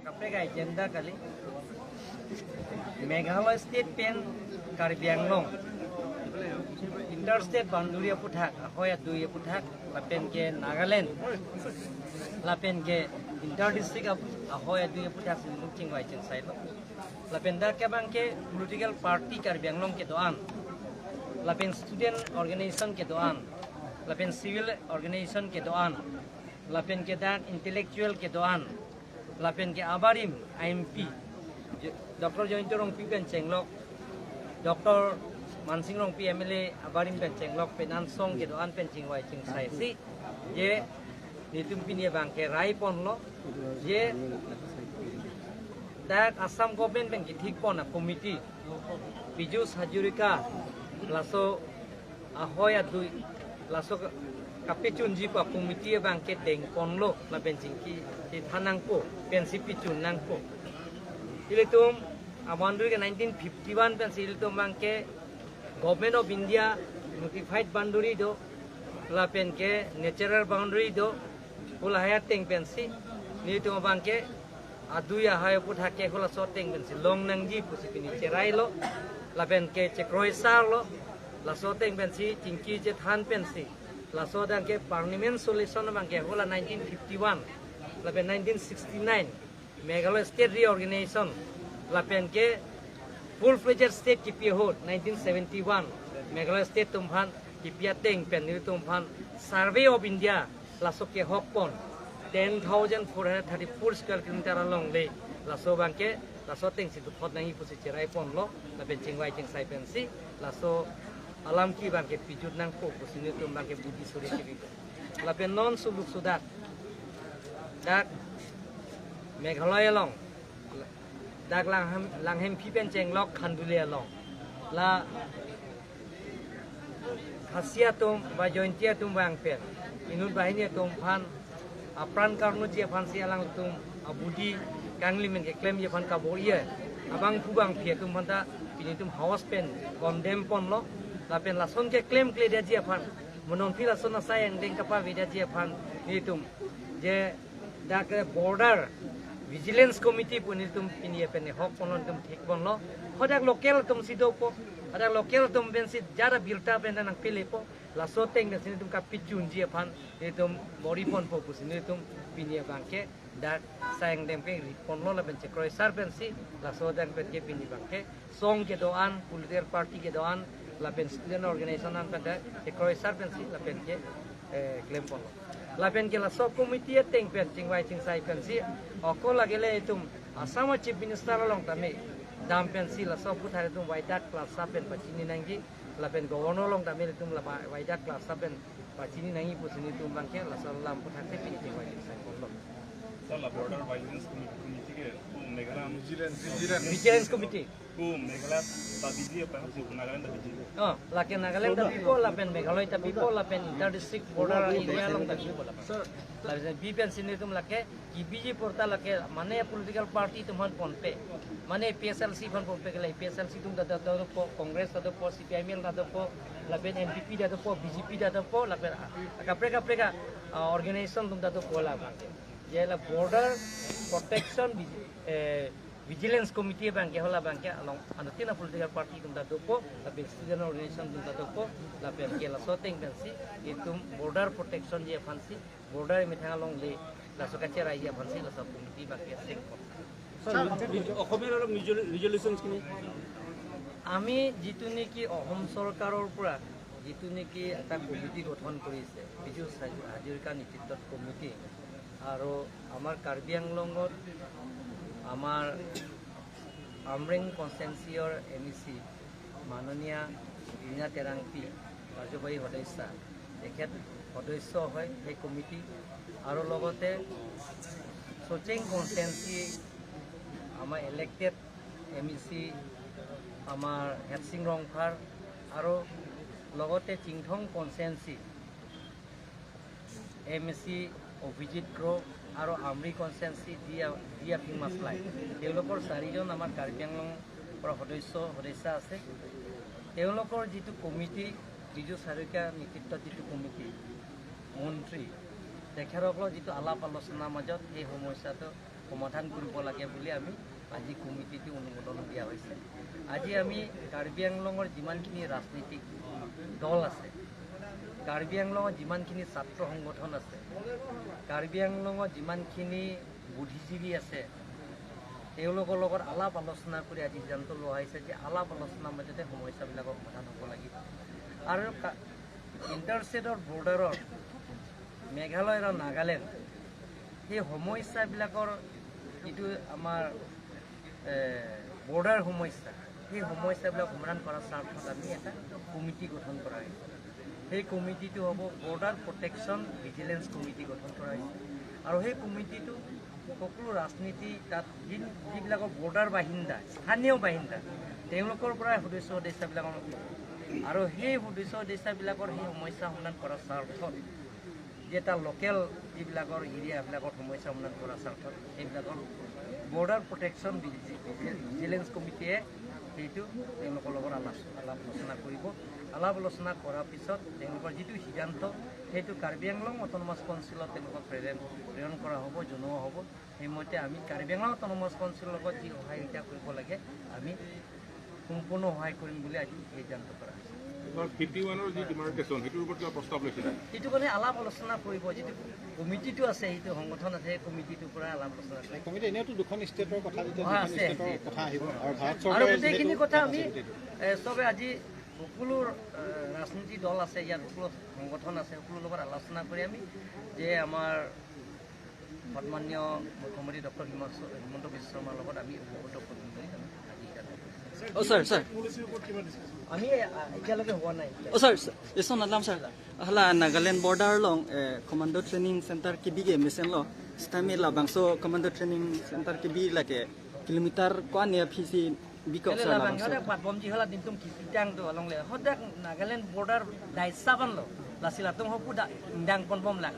KPK agenda kali Meghalaya State Pen Karbi Anglong Interstate boundary puthak ahoya dui puthak lapen ke Nagaland lapen ke interdistrict ahoya dui puthak sinung wai chen sai lo lapen da ke bang ke political party Karbi Anglong ke doan lapen student organization ke doan lapen civil organization ke doan lapen ke dan intellectual ke doan lapen ke abarim IMP Dr. Jointorong Pipen Chenglok Dr. Mansingrong PMLA abarim pen Chenglok penan song ke doan pen chingwai ching sai si je nitum pinie bang ke rai pon lo je dak Assam government pen ki thik pon a committee Pijus Hajurika laso ahoya dui laso kapechun ji pa committee bang ke deng pon lo la pen chingki ti thanang po pen sipi chun nang po ilitum amanduri ke 1951 pen ilitum bang ke Government of India notified boundary do la pen ke natural boundary do ula hayat teng pen si ni tu bang ke aduya hay putha ke hula so teng pen si long nang ji pusi pini cherai lo la pen ke chekroi sar lo la so teng pen si chingki je than pen si la so dang ke parliament solution bang ke hula 1951 la pen 1969 Meghalaya State Reorganization la pen ke full-fledged state ki pihot 1971 Meghalaya State tumphan ki piateng pen ni tumphan Survey of India laso ke hokpon 10,434 square kilometer along le laso bangke laso teng situ phot nangi pusi cherai pon lo la ben chingwai ching sai pen si laso alam ki bangke pijut nang ko pusi ni tum bangke budi suri ki la ben non suluk sudak dak Meghalaya long dak lang hem pipen chenglok khandulia long la hasia tum ba jointia tum bang pen inut bahini tum phan apran karnu je phan si alang tum abudi kangli men ke claim je phan ka boye abang kubang phia tum phan ta pini tum house pen condemn pon lo la pen la son ke claim kle dia je phan monon phila son sa yang deng ka pa vida je phan ni tum je dak border Vigilance Committee punil tum pinie pene hok ponon tum thik pon lo hodak local tum sido po ada local tum ben sit jara bilta ben nang pile po la so teng na sin tum ka pichun ji phan ni tum mori pon po pus ni tum pinie bangke dak sayang dem ke pon lo la ben che kroi sar ben si la so dang ben ke pini bangke song ke doan political party ke doan la ben student organization an pen ke kroi sar ben si la ben ke claim pon la pen ke la so committee teng pen chingwai ching sai pen si oko la gele tum asama chief minister long tame dam pen si la so puthare tum waidat class sa pen pachini nangi la pen governor long tame tum la waidat class sa pen pachini nangi pusini tum bangke la so lam puthate pin chingwai ching sai pon lo so la border vigilance committee ke Meghalaya vigilance committee Meghalaya tabiji apa sih Nagaland tabiji la ke Nagaland tapi po la pen Meghalaya tapi po la pen inter-district border area long tapi po la sir la BPN sini tum la ke IBG porta la ke mane political party tum han pon pe mane PSLC pon pe ke la PSLC tum da po Congress da po CPIML da po la pen NPP da po BJP da po la pen kapre organization tum da po la ye la border protection Vigilance Committee bangke hola bangke along anatina political party tum da po la pen student organization tum da po la pen ke la soteng ben si itum border protection je fansi border me thang along le la sokache rai je fansi la sub committee bangke sek অসমের resolution কিনি আমি যেটো নেকি অসম চৰকাৰৰ পৰা যেটো নেকি এটা কমিটি গঠন কৰিছে বিজু হাজৰিকা নেতৃত্বত কমিটি আৰু আমাৰ কাৰ্বি আংলঙত আমাৰ আমৰেং কনষ্টেঞ্চিৰ MEC মাননীয় ৰীনা টেৰাংপি কাৰ্যবাহী সদস্য তেখেত সদস্য হয় সেই কমিটি আৰু লগতে সোচেং কনষ্টেঞ্চি আমাৰ ইলেক্টেড MEC আমাৰ হেডসিং ৰংফাৰ আৰু লগতে চিংথং কনষ্টেঞ্চি MEC অভিজিত গ্ৰ আৰু আমৰি কনষ্টেঞ্চি দিয়া মাছলাই তেওঁলোকৰ চাৰিজন আমাৰ কাৰ্বি আংলং পৰা সদস্য আছে তেওঁলোকৰ যিটো কমিটি বিজু হাজৰিকা নেতৃত্বত যিটো কমিটি মন্ত্ৰী তেখেতসকলৰ যিটো আলাপ আলোচনাৰ মাজত এই সমস্যাটো সমাধান কৰিব লাগে বুলি আমি আজি কমিটিটো অনুমোদন দিয়া হৈছে। আজি আমি কাৰ্বি আংলঙৰ যিমানখিনি ৰাজনীতিক দল আছে, কাৰ্বি আংলঙৰ যিমানখিনি ছাত্ৰ সংগঠন আছে, কাৰ্বি আংলঙৰ যিমানখিনি বুদ্ধিজীৱী আছে, তেওঁলোকৰ লগত আলাপ আলোচনা কৰি আজি সিদ্ধান্ত লোৱা হৈছে যে আলাপ আলোচনাৰ মাজতে সমস্যাবিলাকৰ সমাধান হ'ব লাগিব। আৰু ইণ্টাৰষ্টেটৰ বৰ্ডাৰৰ মেঘালয় আৰু নাগালেণ্ড সেই সমস্যাবিলাকৰ যিটো আমাৰ বৰ্ডাৰ সমস্যা, সেই সমস্যাবিলাক সমাধান কৰাৰ স্বাৰ্থত আমি এটা কমিটি গঠন কৰা হৈছে। সেই কমিটিটো হ'ব বৰ্ডাৰ প্ৰটেকশ্যন ভিজিলেঞ্চ কমিটি গঠন কৰা হৈছে। আৰু সেই কমিটিটো সকলো ৰাজনীতি তাত যিবিলাকৰ বৰ্ডাৰ বাসিন্দা, স্থানীয় বাসিন্দা, তেওঁলোকৰ পৰাই সদস্যবিলাক আৰু সেই সদস্যবিলাকৰ সেই সমস্যা সমাধান কৰাৰ স্বাৰ্থত যে এটা লোকেল যিবিলাকৰ এৰিয়াবিলাকৰ সমস্যা সমাধান কৰাৰ স্বাৰ্থত সেইবিলাকৰ বৰ্ডাৰ প্ৰটেকশ্যন ভিজিলেঞ্চ কমিটিয়ে সেইটো তেওঁলোকৰ লগত আলাপ আলোচনা কৰিব। আলাপ আলোচনা কৰাৰ পিছত তেওঁলোকৰ যিটো সিদ্ধান্ত সেইটো কাৰ্বি আংলং অট'নমাছ কাউন্সিলত তেওঁলোকক প্ৰেৰণ কৰা হ'ব, জনোৱা হ'ব। সেইমতে আমি কাৰ্বি আংলং অট'নমাছ কাউন্সিলৰ লগত যি সহায়িতা কৰিব লাগে আমি সম্পূৰ্ণ সহায় কৰিম বুলি আজি সিদ্ধান্ত কৰা হৈছে। 51ৰ যি ডিমাৰ্কেশ্যন সেইটোৰ ওপৰত কিবা প্ৰস্তাৱ লৈছিলে? সেইটো মানে আলাপ আলোচনা কৰিব। যিটো কমিটিটো আছে, সেইটো সংগঠন আছে, সেই কমিটিটোৰ পৰা আলাপ আলোচনা কৰিব। কমিটি এনেওতো দুখন ষ্টেটৰ কথা আছে আহিব আৰু ভাৰত আৰু চৰকাৰে গোটেইখিনি কথা আমি চবে আজি সকলো ৰাজনীতি দল আছে, ইয়াত সকলো সংগঠন আছে, সকলোৰ লগত আলোচনা কৰি আমি যে আমাৰ সন্মানীয় মুখ্যমন্ত্ৰী ডক্টৰ হিমন্ত বিশ্ব শৰ্মাৰ লগত আমি অৱগত কৰিম বুলি আমি আজি sir. আমি এতিয়ালৈকে হোৱা নাই। Sir, ison alam sir. Hala Nagaland border long commando training center ki bige mission lo. Stami la bangso commando training center ki bi lake kilometer kwa ne phisi biko Kailan sir la lang bangso. ada patbom ji hala dintum kisitang do along le. Hodak Nagaland border dai saban lo. La silatung hopu da indang pon bom la.